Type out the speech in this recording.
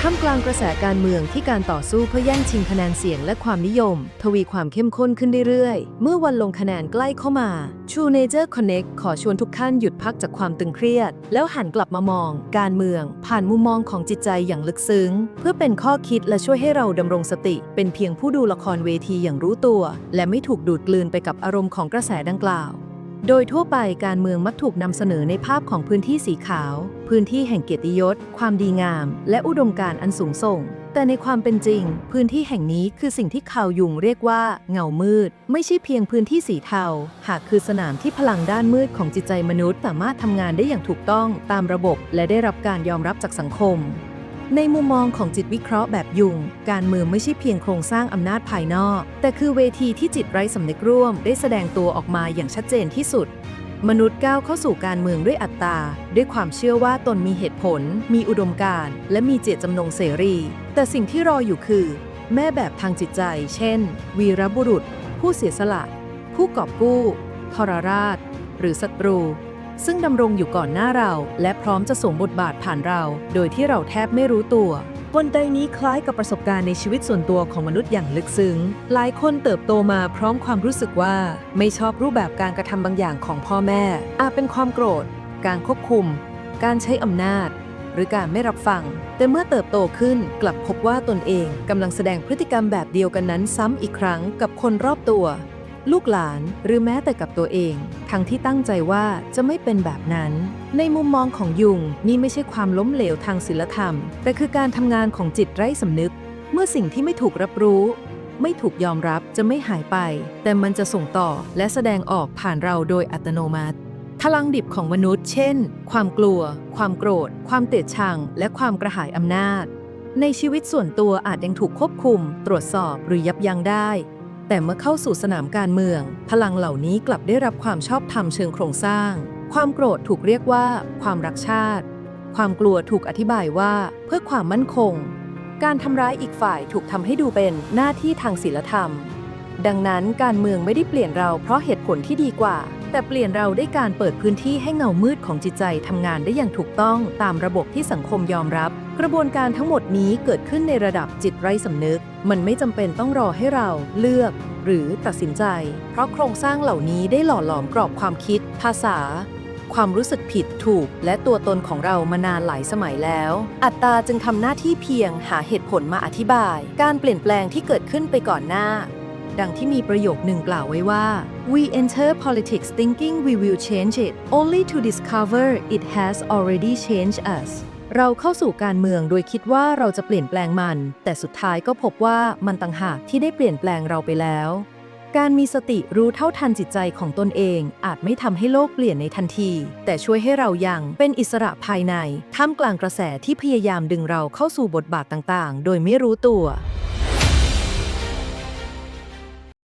ท่ามกลางกระแสการเมืองที่การต่อสู้เพื่อแย่งชิงคะแนนเสียงและความนิยมทวีความเข้มข้นขึ้นเรื่อยๆเมื่อวันลงคะแนนใกล้เข้ามา True Nature Connect ขอชวนทุกท่านหยุดพักจากความตึงเครียดแล้วหันกลับมามองการเมืองผ่านมุมมองของจิตใจอย่างลึกซึ้งเพื่อเป็นข้อคิดและช่วยให้เราดำรงสติเป็นเพียงผู้ดูละครเวทีอย่างรู้ตัวและไม่ถูกดูดกลืนไปกับอารมณ์ของกระแสดังกล่าวโดยทั่วไปการเมืองมักถูกนำเสนอในภาพของพื้นที่สีขาวพื้นที่แห่งเกียรติยศความดีงามและอุดมการณ์อันสูงส่งแต่ในความเป็นจริงพื้นที่แห่งนี้คือสิ่งที่ข่าวยุงเรียกว่าเงามืดไม่ใช่เพียงพื้นที่สีเทาหากคือสนามที่พลังด้านมืดของจิตใจมนุษย์สามารถทำงานได้อย่างถูกต้องตามระบบและได้รับการยอมรับจากสังคมในมุมมองของจิตวิเคราะห์แบบยุงการเมืองไม่ใช่เพียงโครงสร้างอำนาจภายนอกแต่คือเวทีที่จิตไร้สำนึกร่วมได้แสดงตัวออกมาอย่างชัดเจนที่สุดมนุษย์ก้าวเข้าสู่การเมืองด้วยอัตตาด้วยความเชื่อว่าตนมีเหตุผลมีอุดมการณ์และมีเจตจำนงเสรีแต่สิ่งที่รออยู่คือแม่แบบทางจิตใจเช่นวีรบุรุษผู้เสียสละผู้กอบกู้ทรราชหรือศัตรูซึ่งดำรงอยู่ก่อนหน้าเราและพร้อมจะสวมบทบาทผ่านเราโดยที่เราแทบไม่รู้ตัวบนไดนี้คล้ายกับประสบการณ์ในชีวิตส่วนตัวของมนุษย์อย่างลึกซึ้งหลายคนเติบโตมาพร้อมความรู้สึกว่าไม่ชอบรูปแบบการกระทำบางอย่างของพ่อแม่อาจเป็นความโกรธการควบคุมการใช้อำนาจหรือการไม่รับฟังแต่เมื่อเติบโตขึ้นกลับพบว่าตนเองกำลังแสดงพฤติกรรมแบบเดียวกันนั้นซ้ำอีกครั้งกับคนรอบตัวลูกหลานหรือแม้แต่กับตัวเองทั้งที่ตั้งใจว่าจะไม่เป็นแบบนั้นในมุมมองของยุงนี่ไม่ใช่ความล้มเหลวทางศีลธรรมแต่คือการทำงานของจิตไร้สำนึกเมื่อสิ่งที่ไม่ถูกรับรู้ไม่ถูกยอมรับจะไม่หายไปแต่มันจะส่งต่อและแสดงออกผ่านเราโดยอัตโนมัติพลังดิบของมนุษย์เช่นความกลัวความโกรธความเกลียดชังและความกระหายอำนาจในชีวิตส่วนตัวอาจยังถูกควบคุมตรวจสอบหรือยับยั้งได้แต่เมื่อเข้าสู่สนามการเมืองพลังเหล่านี้กลับได้รับความชอบธรรมเชิงโครงสร้างความโกรธถูกเรียกว่าความรักชาติความกลัวถูกอธิบายว่าเพื่อความมั่นคงการทำร้ายอีกฝ่ายถูกทำให้ดูเป็นหน้าที่ทางศีลธรรมดังนั้นการเมืองไม่ได้เปลี่ยนเราเพราะเหตุผลที่ดีกว่าแต่เปลี่ยนเราด้วยการเปิดพื้นที่ให้เงามืดของจิตใจทำงานได้อย่างถูกต้องตามระบบที่สังคมยอมรับกระบวนการทั้งหมดนี้เกิดขึ้นในระดับจิตไร้สำนึกมันไม่จำเป็นต้องรอให้เราเลือกหรือตัดสินใจเพราะโครงสร้างเหล่านี้ได้หล่อหลอมกรอบความคิดภาษาความรู้สึกผิดถูกและตัวตนของเรามานานหลายสมัยแล้วอัตตาจึงทำหน้าที่เพียงหาเหตุผลมาอธิบายการเปลี่ยนแปลงที่เกิดขึ้นไปก่อนหน้าดังที่มีประโยคหนึ่งกล่าวไว้ว่า We enter politics thinking we will change it only to discover it has already changed us เราเข้าสู่การเมืองโดยคิดว่าเราจะเปลี่ยนแปลงมันแต่สุดท้ายก็พบว่ามันต่างหากที่ได้เปลี่ยนแปลงเราไปแล้วการมีสติรู้เท่าทันจิตใจของตนเองอาจไม่ทำให้โลกเปลี่ยนในทันทีแต่ช่วยให้เรายังเป็นอิสระภายในท่ามกลางกระแสที่พยายามดึงเราเข้าสู่บทบาทต่างๆโดยไม่รู้ตัว